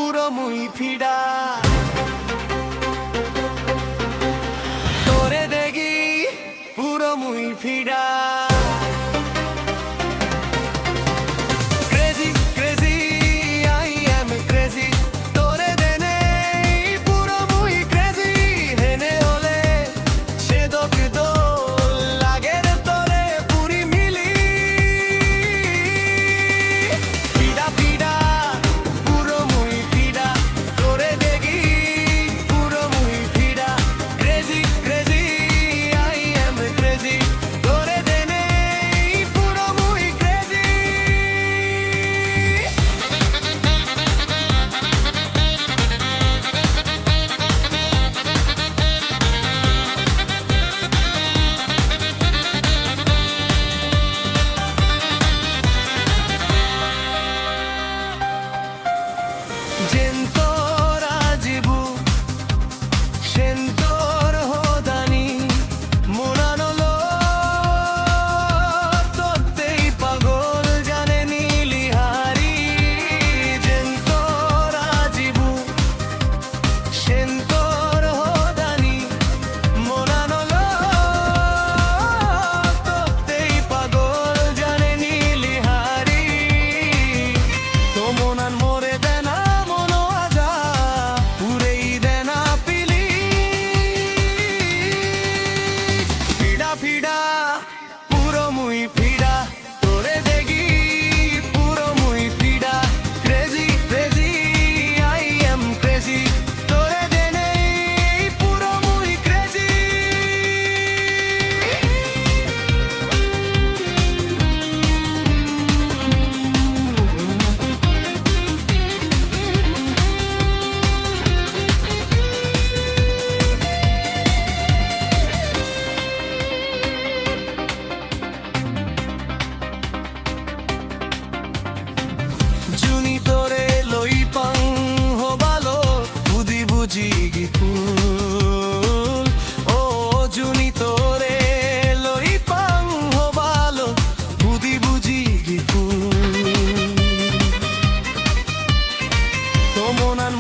পুরো মুই ফিডা তোরে দেখি পুরো মুই ফিডা ফিডা পুরো মুই ফিডা তোরে দেখি পুরো মুই ফিডা crazy crazy I am crazy তোরে দেনে পুরো মুই ক্রেজি জুনি তোরে লই পাং হবালো বুদি বুঝি গিফুল ও জুনি তোরে লই পাং হবালো বুদি বুঝি গিফুল তো মনান